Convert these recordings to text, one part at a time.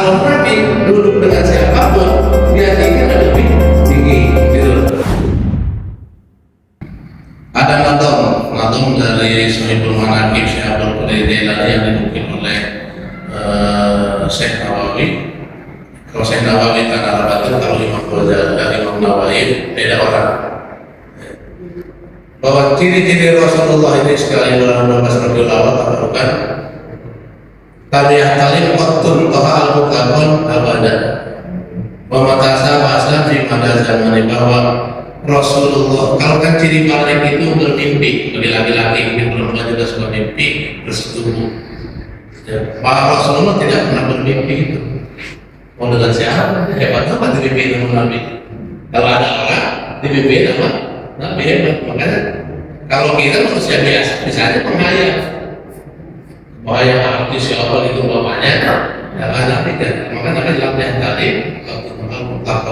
Kalau Nabi duduk dengan siapapun, dia tingginya lebih tinggi, gitu. Ada nadom dari Sohibul Manaqib Syihabul Qudaidailani yang dinukil oleh Syekh Nawawi. Kalau Syekh Nawawi Tanah Rabatul, kalau Imam Ghazali, Imam Nawawi beda orang. Bahwa ciri-ciri Rasulullah ini sekali dalam Rabiul Awal bukan tabiat talim qatun toha al-mukabon abadan wa matasa bahasa di pada zaman bahwa Rasulullah, kalau kan ciri balik itu bermimpi, bagi laki-laki, perempuan juga suka mimpi, bersetubuh. Ya, Pak Rasulullah tidak pernah bermimpi itu. Mau dengan siapa? Hebat apa dimimpi dengan Nabi? Kalau ada orang dimimpi apa? Nabi hebat. Makanya kalau kita manusia biasa, misalnya penghayal, bahaya artis siapa itu bapaknya, ya kan Nabi kan. Maka Nabi latihan tadi, waktu mutlak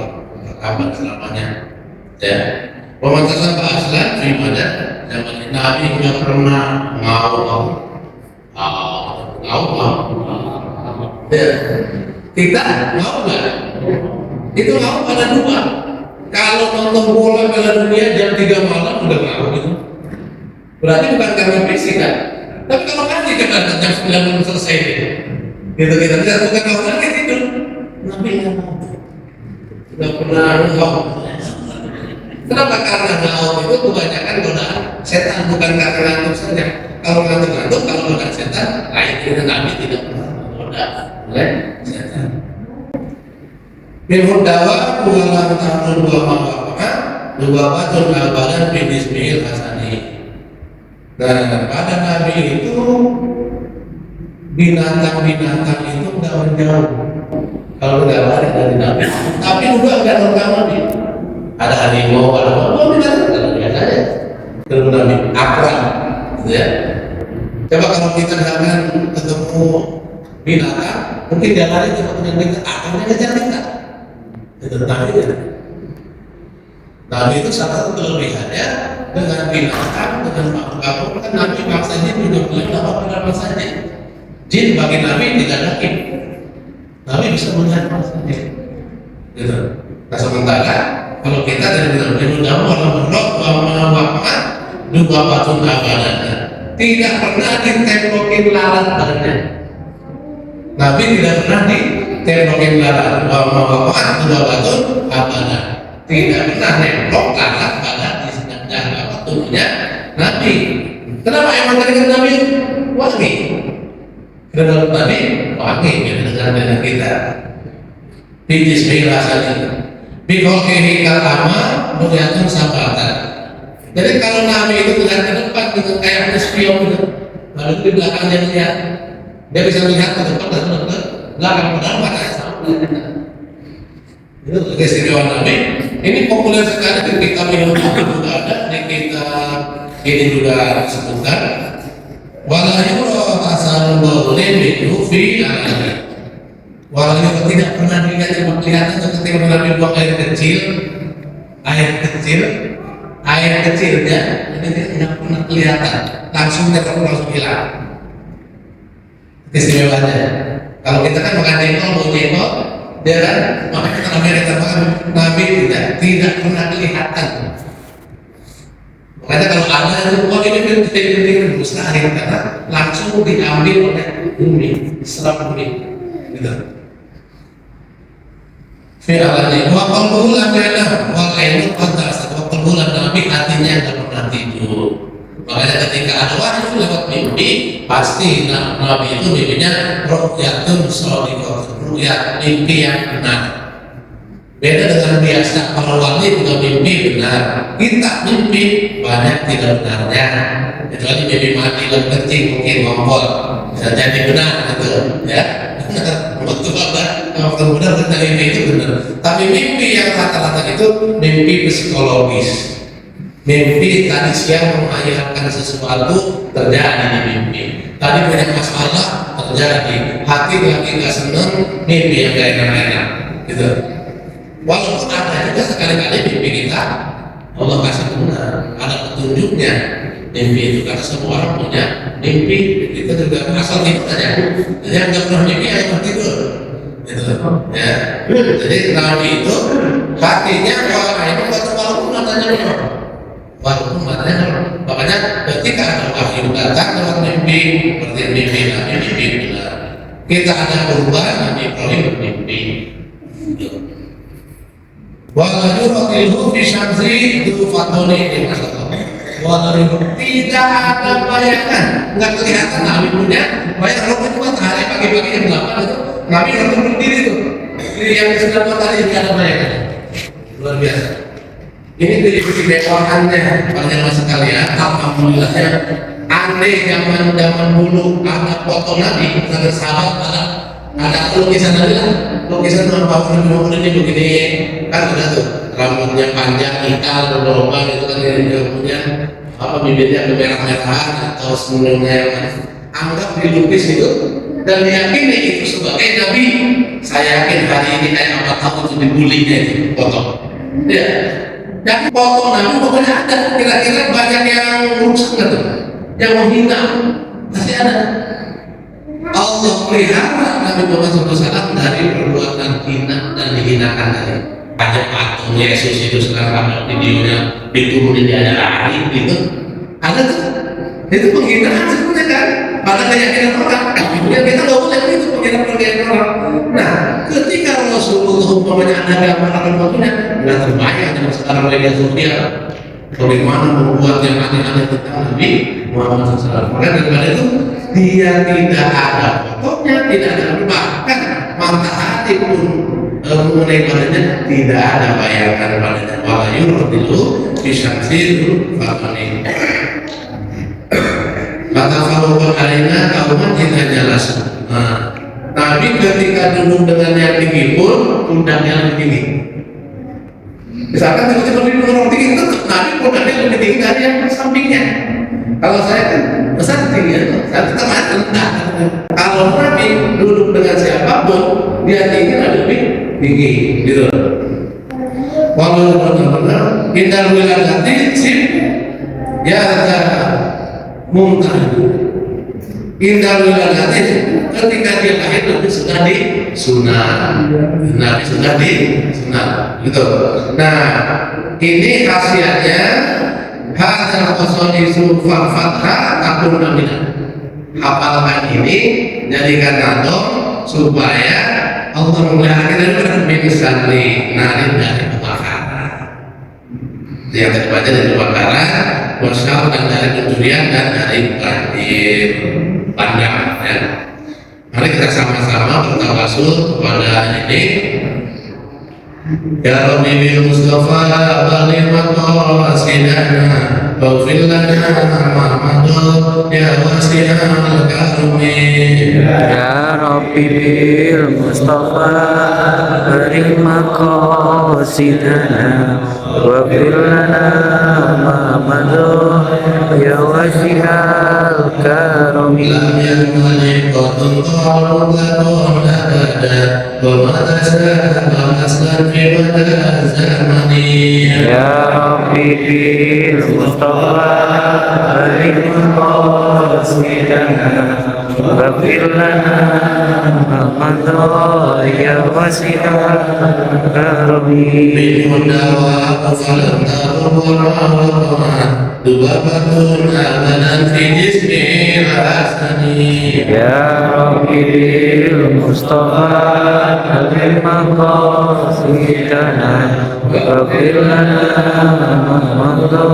kabar selamanya. Ya, pemantasan aslan di mana zaman Nabi nggak pernah ngau. Ya, kita ngau nggak? Itu ngau ada dua. Kalau nonton bola Piala Dunia jam 3 malam udah ngau gitu. Berarti bukan karena fisik kan? Tapi kalau ngaji kan jam 9 belum selesai gitu kita tidak bukan ngau lagi tidur. Nabi nggak pernah ngau. Kenapa? Karena naum itu kebanyakan godaan setan, bukan karena ngantuk saja. Kalau ngantuk, kalau godaan setan, lain kita Nabi tidak pernah goda oleh setan. Minhud dawa bualan tahun dua mawakah dua batun al-badan bidismil hasani. Nah, pada Nabi itu binatang-binatang itu nggak menjauh. Kalau nggak lari dari Nabi, tapi udah nggak normal Nabi. Ada harimau, ada apa? Binatang biasa aja. Kalau Nabi akrab, gitu ya. Coba kalau kita jangan ketemu binatang, mungkin dia lari cuma dengan kita, akan ngejar kita. Itu Nabi ya. Nabi itu salah satu kelebihannya dengan binatang, dengan makhluk apapun kan Nabi maksa jin juga boleh apa maksa jin. Jin bagi Nabi tidak ada. Nabi bisa melihat maksa jin. Gitu. Nah sementara kalau kita dari dalam dalam roh wawakan dua batun abadan tidak pernah ditemblokin lalat badannya. Nabi tidak pernah ditemblokin lalat wawakan dua batun abadan. Tidak pernah nemblok lalat pada di tubuhnya Nabi. Kenapa emang tadi kan Nabi wangi? Karena Nabi wangi dengan kita. Bismillah saja. Bikokhi kalama melihatkan sabatan. Jadi kalau Nabi itu melihat ke depan gitu kayak spion gitu, lalu di belakangnya lihat, dia bisa melihat ke depan dan ke belakang padahal matanya sama dengan kita. Itu keistimewaan Nabi. Ini populer sekali di kitab Minhud juga ada, di kitab ini juga disebutkan. Wala yura asal boleh bidufi alaihi. Walau tidak pernah dilihat cuma kelihatan ketika Nabi buang air kecilnya ini tidak pernah kelihatan, langsung hilang. Istimewaannya. Kalau kita kan makan jengkol, dia kan makanya kalau Amerika makan Nabi tidak pernah kelihatan. Makanya kalau ada itu ini mustahil karena langsung diambil oleh bumi, serap bumi, gitu. Fi'alani wa qalbuhu lam yanam wal ainu qad ta'asat wa qalbuhu lam Nabi hatinya tidak pernah tidur. Makanya ketika ada wahyu lewat mimpi, pasti Nabi itu mimpinya ru'yatun shadiqatun, ru'yat mimpi yang benar. Beda dengan biasa, kalau wali juga mimpi benar, kita mimpi banyak tidak benarnya. Kecuali mimpi mati dan kecil mungkin ngompol bisa jadi benar gitu ya. Betul benar kita mimpi itu benar. Tapi mimpi yang rata-rata itu mimpi psikologis. Mimpi tadi siang menghayalkan sesuatu terjadi di mimpi. Tadi punya masalah terjadi. Hati lagi nggak seneng, mimpi yang gak enak-enak. Gitu. Walaupun ada juga sekali-kali mimpi kita Allah kasih benar, ada petunjuknya. Mimpi itu karena semua orang punya mimpi. Kita juga asal tidur aja. Yang nggak pernah mimpi yang tidur. gitu ya. Jadi Nabi itu hatinya walaupun matanya nol, walaupun matanya nol. Makanya ketika ada wahyu datang lewat mimpi, seperti mimpi Nabi mimpi benar. Kita ada kurban Nabi Ibrahim bermimpi. Wala yuratilu fi syamsi itu fatoni di masalah. Wala tidak ada bayangan, nggak kelihatan Nabi punya bayangan. Kalau itu matahari pagi-pagi jam 8 itu Nabi harus berdiri tuh. Ini yang sedang matahari tidak ada bayangan. Luar biasa. Ini jadi kedewaannya panjang sekalian. Alhamdulillahnya andai zaman dulu ada foto Nabi, ada sahabat, ada lukisan Nabi lah. Lukisan Nabi ini begini kan ada tuh, rambutnya panjang, ikal, berlubang itu kan yang punya apa bibirnya kemerah-merahan atau senyumnya yang anggap dilukis itu dan meyakini itu sebagai Nabi. Saya yakin hari ini kayak apa tahu itu dibulinya itu foto. Ya, dan foto Nabi pokoknya ada. Kira-kira banyak yang rusak nggak tuh, yang menghina pasti ada. Allah pelihara Nabi Muhammad SAW dari perbuatan hina dan dihinakan tadi. Ada patung Yesus itu sekarang ada videonya diturunin di ada hari gitu. Ada tuh. Itu penghinaan sebenarnya kan. Pada keyakinan orang. Ya kita nggak boleh itu penghinaan orang. Nah, ketika Rasulullah umpamanya ada gambar akan fotonya, nggak terbayang dengan sekarang media sosial. Bagaimana membuat yang aneh-aneh tentang Nabi Muhammad SAW. Maka daripada itu dia tidak ada fotonya, tidak ada bahkan matahari pun mengenai badannya tidak ada bayangan padanya. Wala yuratilu fi syamsiru fatoni. Kata Faruq alaina kauman tidak jelas. Nabi ketika duduk dengan yang tinggi pun pundaknya lebih tinggi. Misalkan tiba-tiba duduk orang tinggi itu Nabi pundaknya lebih tinggi dari yang sampingnya. Kalau saya kan besar tinggi, saya tetap rendah. Kalau Nabi duduk dengan siapapun dia tinggi lebih tinggi, gitu. Walau benar-benar indal wiladati sip ya ada muntah. Indal wiladati ketika dia lahir Nabi sudah di sunat, Nabi sudah di sunat, gitu. Nah ini khasiatnya hadal qasaisu fal fathah takun aminah. Hafalkan ini jadikan nado supaya Allah memelihara kita dengan misalnya narin dari kebakaran. Yang kedepannya dari kebakaran, wasyal dan dari pencurian dan dari banjir bandang. Ya. Mari kita sama-sama bertawasul kepada ini. Ya Rabbi bil Mustafa baligh maqasidana waghfir lana ma madha ya wasi'al karami. Ya Rabbi bil Mustafa baligh maqasidana waghfir lana ma madha ya wasi'al karami. Lam yakun qatun qalun lakun abada wa ma tasaba aslan fi mada zamani. Ya Rabbi bil Mustafa baligh maqasidana waghfir lana ma madha ya wasi'al karami. Minhu dawa falam tarubara dubabatun abadan fi jismi al-hasani. Ya Rabbi bil Mustafa baligh maqasidana waghfir lana ma madha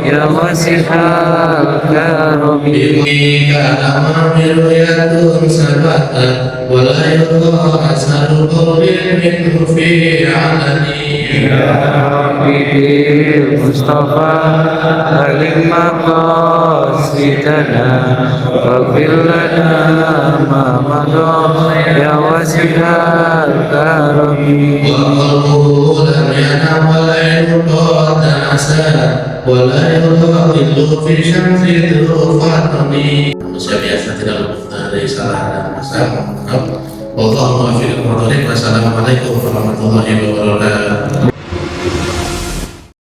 ya wasi'al karami. Bika amamiru yatun sabata wala yurqa asharu qawlin minhu fi alani. Ya Rabbi bil Mustafa baligh maqasidana waghfir lana ma madha ya wasi'al karami. Wa lam yanam wa la yurqa tanasa wa la yurqa fi syamsi fatani. Manusia biasa tidak luput dari salah dan masalah. Allahumma fiqh wa Assalamualaikum warahmatullahi wabarakatuh.